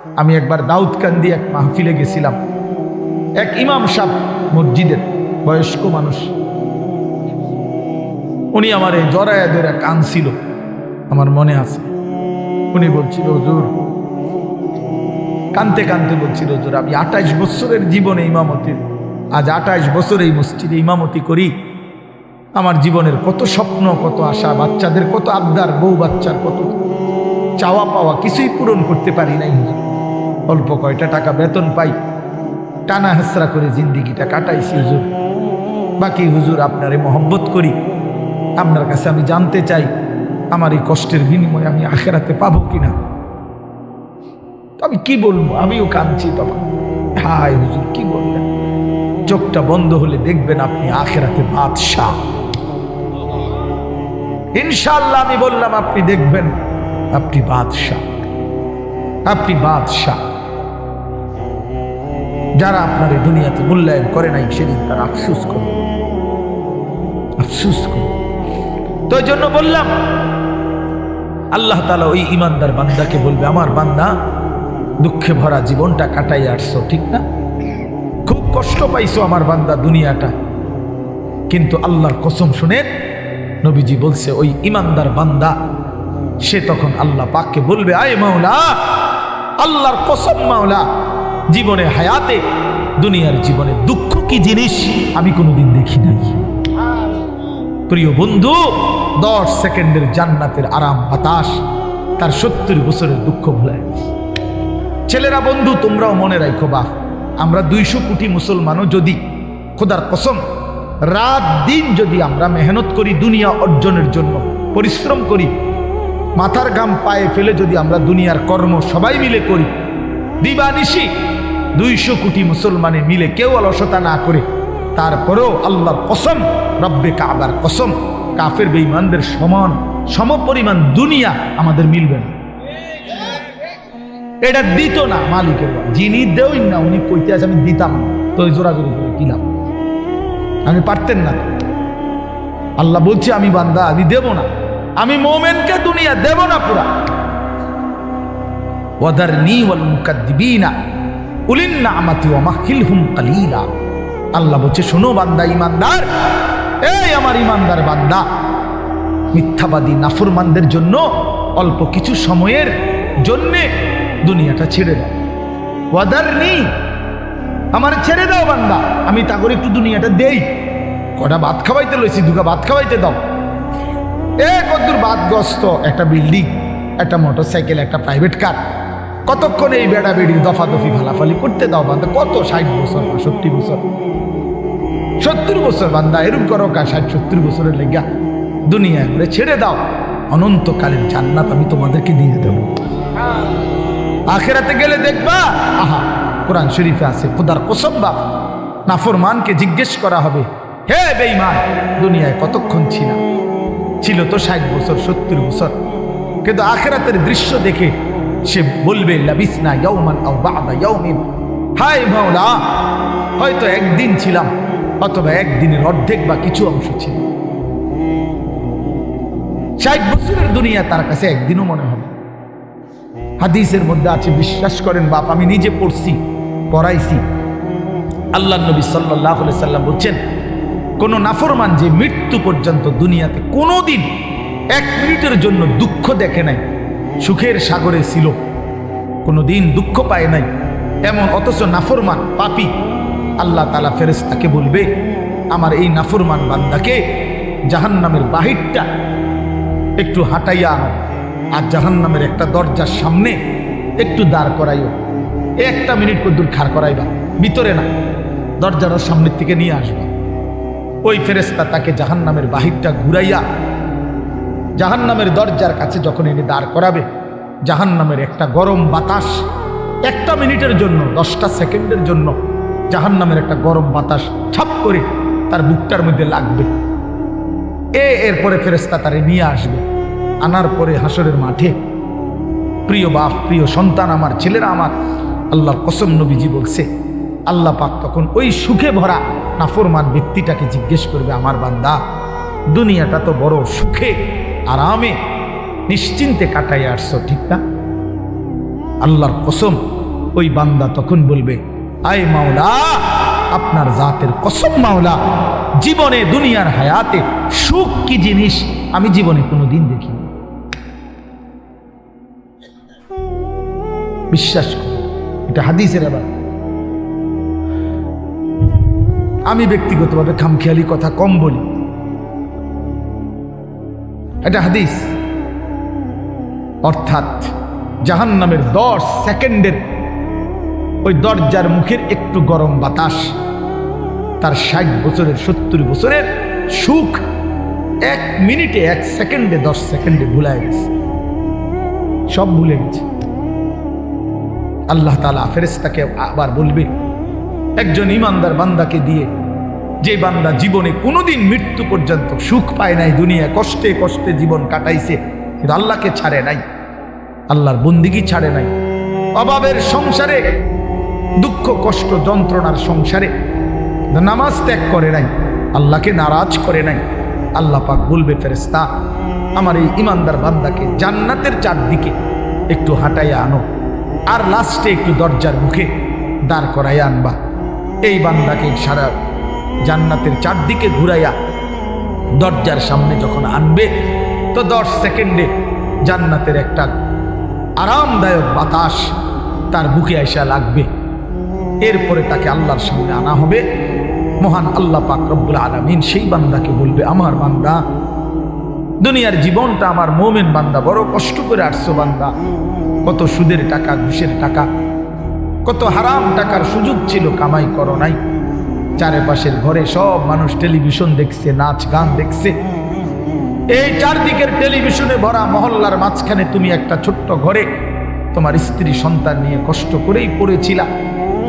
আমি একবার দাউদকান্দি এক মাহফিলে গেছিলাম। এক ইমাম সাহেব মসজিদের বয়স্ক মানুষ, উনি আমার এই জড়ায়া ধরে কাঁদছিল, আমার মনে আছে। উনি বলছিল, হুজুর, কানতে কানতে বলছিল, হুজুর, আমি 28 বছরের জীবনে ইমামতির, আজ 28 বছর এই মসজিদে ইমামতি করি। আমার জীবনের কত স্বপ্ন, কত আশা, বাচ্চাদের কত আবদার, বউ বাচ্চার কত চাওয়া পাওয়া, কিছুই পূরণ করতে পারি নাই হুজুর। অল্প কয়টা টাকা বেতন পাই, টানা হেসরা করে জিন্দিগিটা কাটাইছি হুজুর। বাকি হুজুর আপনারে মহব্বত করি, আপনার কাছে আমি জানতে চাই আমার এই কষ্টের বিনিময়ে আমি আখেরাতে পাবো কিনা। আমি কি বলবো, আমিও কাঁদছি তখন। হায় হুজুর, কি বললেন? চোখটা বন্ধ হলে দেখবেন আপনি আখেরাতে বাদশাহ। ইনশাআল্লাহ আমি বললাম, আপনি দেখবেন আপনি বাদশাহ, আপনি বাদশাহ। যারা আপনার এই দুনিয়াতে মূল্যায়ন করে নাই, সেদিন তারা আফসোস করে, আফসোস করে। তো এই জন্য বললাম, আল্লাহ তাআলা ওই ইমানদার বান্দাকে বলবে, আমার বান্দা, দুঃখে ভরা জীবনটা কাটাই আসছো, ঠিক না? খুব কষ্ট পাইছো আমার বান্দা দুনিয়াটা, কিন্তু আল্লাহর কসম শুনেন, নবীজি বলছে ওই ইমানদার বান্দা সে তখন আল্লাহ পাককে বলবে, আয় মাওলা, আল্লাহর কসম মাওলা, জীবনে হায়াতে, দুনিয়ার জীবনে দুঃখ কি জিনিস আমি কোনোদিন দেখি নাই। প্রিয় বন্ধু, 10 সেকেন্ডের জান্নাতের আরাম বাতাস তার 70 বছরের দুঃখ ভুলায়। ছেলেরা, বন্ধু, তোমরাও মনে রাখো, বাপ, আমরা 200 কোটি মুসলমানও যদি খোদার কসম রাত দিন যদি আমরা মেহনত করি, দুনিয়া অর্জনের জন্য পরিশ্রম করি, মাথার ঘাম পায়ে ফেলে যদি আমরা দুনিয়ার কর্ম সবাই মিলে করি, দিবানিশি 200 কোটি মুসলমানে মিলে কেউ অলসতা না করে, তারপরেও আল্লাহর কসম, রব্বে কাবার কসম, কাফের বেঈমানদের সমান সমপরিমাণ দুনিয়া আমাদের মিলবে না। এটা দিত না মালিকের, যিনি দেওই না উনি কইতে আছে আমি দিতাম না, তো জোরাজোরি করে দিলাম, আমি পারতেন না। আল্লাহ বলছে, আমি বান্দা, আমি দেব না, আমি মোমেনকে দুনিয়া দেব না পুরা। ওয়াদারনি ওয়াল মুকাদ্দিবিনা উলিন নি'মাতি ওয়া মাহিলহুম কালিলা। আল্লাহ বলছে, শোনো বান্দা, ইমানদার, এই আমার ইমানদার বান্দা, মিথ্যাবাদী নাফরমানদের জন্য অল্প কিছু সময়ের জন্যে দুনিয়াটা ছেড়ে দাও। ওয়াদারনি, আমার ছেড়ে দাও বান্দা, আমি তা করে একটু দুনিয়াটা দেই। কটা ভাত খাওয়াইতে লইছি, দুগা ভাত খাওয়াইতে দাও। কতদূর বাদগ্রস্ত একটা বিল্ডিং, একটা মোটরসাইকেল, একটা প্রাইভেট কার, কতক্ষণ এই বেড়া বেড়ি দফাদফি ফালাফালি করতে দাও বান্দা। কত 60 বছর, 65 বছর, 70 বছর বান্দা, এরকম করো কা 60-70 বছরের লেগা দুনিয়া করে ছেড়ে দাও। অনন্তকালের জান্নাত আমি তোমাদেরকে দিয়ে দেব। আখেরাতে গেলে দেখবা, আহা, কোরআন শরীফে আছে, খোদার কসম বাপ, নাফরমানকে জিজ্ঞেস করা হবে, হে বেঈমান, দুনিয়ায় কতক্ষণ ছিল তো 60 বছর, 70 বছর, কিন্তু আখেরাতের দৃশ্য দেখে সে বলবে, লাবিসনা ইয়াওমান আও বা'দা ইয়াওমিন, হায় মাওলা, হয়তো একদিন ছিলাম, অথবা একদিনের অর্ধেক বা কিছু অংশ ছিল। 60 বছরের দুনিয়া তার কাছে একদিনও মনে হবে। হাদিসের মধ্যে আছে, বিশ্বাস করেন বাপ, আমি নিজে পড়ছি, পড়াইছি, আল্লাহর নবী সাল্লাল্লাহু আলাইহি সাল্লাম বলছেন, কোন নাফরমান যে মৃত্যু পর্যন্ত দুনিয়াতে কোনোদিন 1 মিনিটের জন্য দুঃখ দেখে নাই, সুখের সাগরে ছিল, কোনোদিন দুঃখ পায় নাই, এমন অথচ নাফরমান পাপী, আল্লাহ তাআলা ফেরেশতাকে বলবে, আমার এই নাফরমান বান্দাকে জাহান্নামের বাহিরটা একটু হাঁটাইয়া আনো, আর জাহান্নামের একটা দরজার সামনে একটু দাঁড় করাইও। 1 মিনিট কদ্দুর খাড় করাইবা, ভিতরে না, দরজার সামনের থেকে নিয়ে আসবা। ওই ফেরেশতা তাকে জাহান্নামের বাহিরটা ঘুরাইয়া জাহান্নামের দরজার কাছে যখন এনে দাঁড় করাবে, জাহান্নামের একটা গরম বাতাস 1 মিনিটের জন্য, 10টা সেকেন্ডের জন্য জাহান্নামের একটা গরম বাতাস ছাপ করে তার বুকটার মধ্যে লাগবে। এরপরে ফেরেশতা তারে নিয়ে আসবে, আনার পরে হাসরের মাঠে, প্রিয় বাপ, প্রিয় সন্তান আমার, ছেলেরা আমার, আল্লাহর কসম নবীজি বলছে, আল্লাহ পাক তখন ওই সুখে ভরা নাফরমান ব্যক্তিটাকে জিজ্ঞেস করবে, আমার বান্দা, দুনিয়াটা তো বড় সুখে আরামে নিশ্চিন্তে কাটাই আসছো, ঠিক না? আল্লাহর কসম ওই বান্দা তখন বলবে, আয় মাওলা, আপনার জাতের কসম মাওলা, জীবনে দুনিয়ার হায়াতে সুখ কি জিনিস আমি জীবনে কোনোদিন দেখিনি। বিশ্বাস করি, এটা হাদিসের। আবার আমি ব্যক্তিগতভাবে খামখেয়ালি কথা কম বলি, এটা হাদিস। অর্থাৎ জাহান্নামের 10 সেকেন্ডের ওই দরজার মুখের একটু গরম বাতাস তার 60 বছরের 70 বছরের সুখ 1 মিনিটে 1 সেকেন্ডে 10 সেকেন্ডে ভুলে গেছে, সব ভুলে গেছে। আল্লাহ তাআলা ফেরেশতাকে আবার বলবে একজন ইমানদার বান্দাকে দিয়ে, যে বান্দা জীবনে কোনোদিন মৃত্যু পর্যন্ত সুখ পায় নাই, দুনিয়া কষ্টে কষ্টে জীবন কাটাইছে, কিন্তু আল্লাহকে ছাড়ে নাই, আল্লাহর বন্দিগি ছাড়ে নাই, অভাবের সংসারে, দুঃখ কষ্ট যন্ত্রণার সংসারে নামাজ ত্যাগ করে নাই, আল্লাহকে নারাজ করে নাই। আল্লাহ পাক বলবে, ফেরেশতা আমার এই ইমানদার বান্দাকে জান্নাতের চারদিকে একটু হাঁটাইয়া আনো, আর লাস্টে একটু দরজার মুখে দাঁড় করাইয়া আনবা। এই বান্দাকে সারা জান্নাতের চারদিকে ঘুরাইয়া দরজার সামনে যখন আনবে, তো 10 সেকেন্ডে জান্নাতের একটা আরামদায়ক বাতাস তার বুকে আইসা লাগবে। এরপরে তাকে আল্লাহর সামনে আনা হবে। মহান আল্লাহ পাক রব্বুল আলামিন সেই বান্দাকে বলবে, আমার বান্দা, দুনিয়ার জীবনটা আমার মুমিন বান্দা বড় কষ্ট করে আসছো বান্দা, কত সুদের টাকা, ঘুষের টাকা, কত হারাম টাকার সুযোগ ছিল, কামাই করো নাই। চারপাশের ঘরে সব মানুষ টেলিভিশন দেখছে, নাচ গান দেখছে, এই চারদিকের টেলিভিশনে ভরা মহল্লার মাঝখানে তুমি একটা ছোট্ট ঘরে তোমার স্ত্রী সন্তান নিয়ে কষ্ট করেই পড়েছিলা।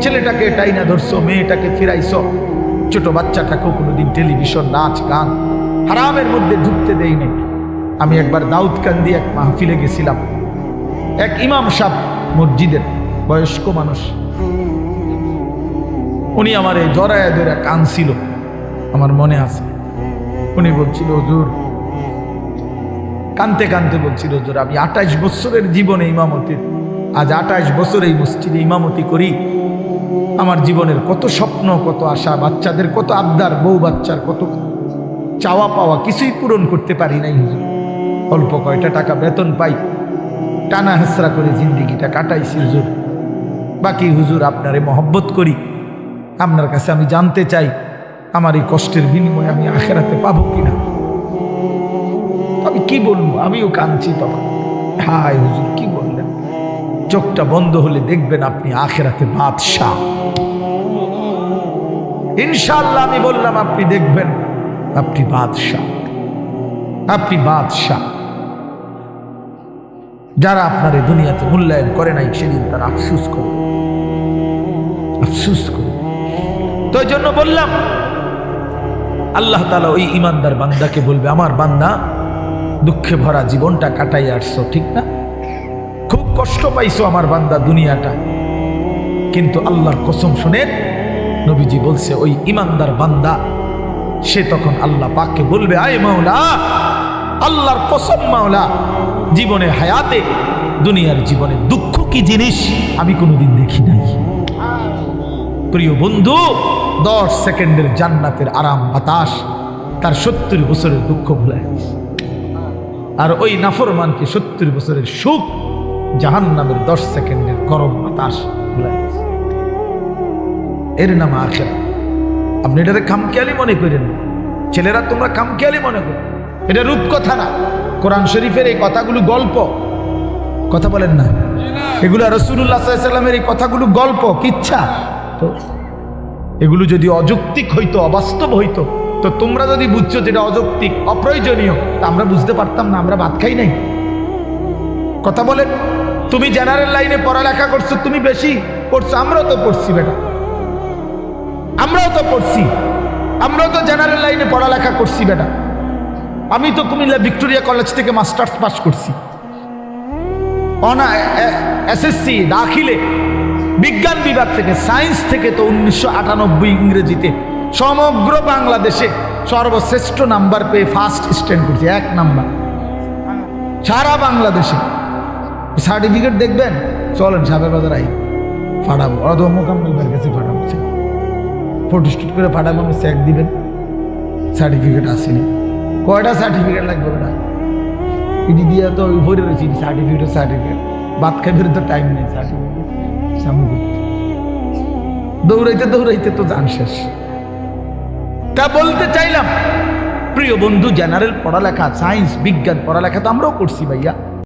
ছেলেটাকে টাইনা ধরছো, মেয়েটাকে ফিরাইছো, ছোট বাচ্চাটাকেও কোনোদিন টেলিভিশন, নাচ গান, হারামের মধ্যে ঢুকতে দেই নাই। আমি একবার দাউদকান্দি এক মাহফিলে গেছিলাম, এক ইমাম সাহেব মসজিদের বয়স্ক মানুষ, উনি আমার এই জড়ায় ধরে কাঁদছিল, আমার মনে আছে। উনি বলছিল, হুজুর, কানতে কানতে বলছিল, হুজুর আমি 28 বছরের জীবনে ইমামতির, আজ 28 বছর এই মসজিদে ইমামতি করি, আমার জীবনের কত স্বপ্ন, কত আশা, বাচ্চাদের কত আবদার, বউ বাচ্চার কত চাওয়া পাওয়া, কিছুই পূরণ করতে পারি নাই হুজুর। অল্প কয়টা টাকা বেতন পাই, টানা হেসরা করে জিন্দিগিটা কাটাইছি হুজুর। বাকি হুজুর আপনারে মহব্বত করি, আপনার কাছে আমি জানতে চাই আমার এই কষ্টের বিনিময়ে আমি আখেরাতে পাবো কিনা। আমি কি বলবো, আমিও কাঁদছি তখন। হায় হুজুর, কি বললেন? চোখটা বন্ধ হলে দেখবেন আপনি আখেরাতে বাদশাহ। ইনশাআল্লাহ আমি বললাম, আপনি দেখবেন আপনি বাদশাহ, আপনি বাদশাহ। যারা আপনার এই দুনিয়াতে মূল্যায়ন করে নাই, সেদিন তারা আফসুস করে, আফসুস করে। তো এই জন্য বললাম, আল্লাহ তাআলা ওই ইমানদার বান্দাকে বলবে, আমার বান্দা, দুঃখে ভরা জীবনটা কাটাই আসছো, ঠিক না? খুব কষ্ট পাইছো আমার বান্দা দুনিয়াটা, কিন্তু আল্লাহর কসম শুনেন, নবীজি বলছে ওই ইমানদার বান্দা সে তখন আল্লাহ পাককে বলবে, আয় মাওলা, আল্লাহর কসম মাওলা, জীবনে হায়াতে, দুনিয়ার জীবনে দুঃখ কি জিনিস আমি কোনোদিন দেখি নাই। প্রিয় বন্ধু, 10 সেকেন্ডের জান্নাতের আরাম বাতাস তার 70 বছরের দুঃখ ভুলে গেছে। আর ওই নাফরমানকে 70 বছরের সুখ জাহান্নামের 10 সেকেন্ডের গরম বাতাস ভুলে গেছে। এর নাম আখিরাত। আপনি এটাকে খামখেয়ালি মনে করেন, ছেলেরা তোমরা খামখেয়ালি মনে করো, এটা রূপকথা না। কোরআন শরীফের এই কথাগুলো গল্প, কথা বলেন না, এগুলো রাসূলুল্লাহ সাল্লাল্লাহু আলাইহি ওয়াসাল্লামের এই কথাগুলো গল্প, কিচ্ছা। তো এগুলো যদি অযৌক্তিক হইতো, অবাস্তব হইতো, তো তোমরা যদি বুঝছো যেটা অযৌক্তিক, অপ্রয়োজনীয়, তা আমরা বুঝতে পারতাম না, আমরা ভাত খাই নাই। কথা বলেন, তুমি জেনারেল লাইনে পড়ালেখা করছো, তুমি বেশি পড়ছো, আমরাও তো পড়ছি বেটা, আমরাও তো পড়ছি, আমরাও তো জেনারেল লাইনে পড়ালেখা করছি বেটা। আমি তো কুমিল্লা ভিক্টোরিয়া কলেজ থেকে মাস্টার্স পাস করছি, এসএসসি দাখিলে বিজ্ঞান বিভাগ থেকে, সায়েন্স থেকে তো 1998 ইংরেজিতে সমগ্র বাংলাদেশে সর্বশ্রেষ্ঠ নাম্বার পেয়ে ফার্স্ট স্ট্যান্ড করছি, 1 নাম্বার সারা বাংলাদেশে। সার্টিফিকেট দেখবেন, চলেন সাবের বাজার আই ফাটাবো, অথবা মোকাম্মেল ভাইয়ের কাছে ফাটাবো, ফটোস্টুট করে ফাটাবো, আমি চেক দিবেন, সার্টিফিকেট আসেনি। কয়টা সার্টিফিকেট লাগবে না, ইডি দিয়ে তো ভরে রয়েছি সার্টিফিকেট, ভাত খাইবে তো টাইম নেই, সার্টিফিকেট সামনে দৌড়াইতে তো জান শেষ। তা বলতে চাইলাম প্রিয় বন্ধু, জেনারেল পড়ালেখা, সায়েন্স বিজ্ঞান পড়ালেখা তো আমরাও করছি ভাইয়া,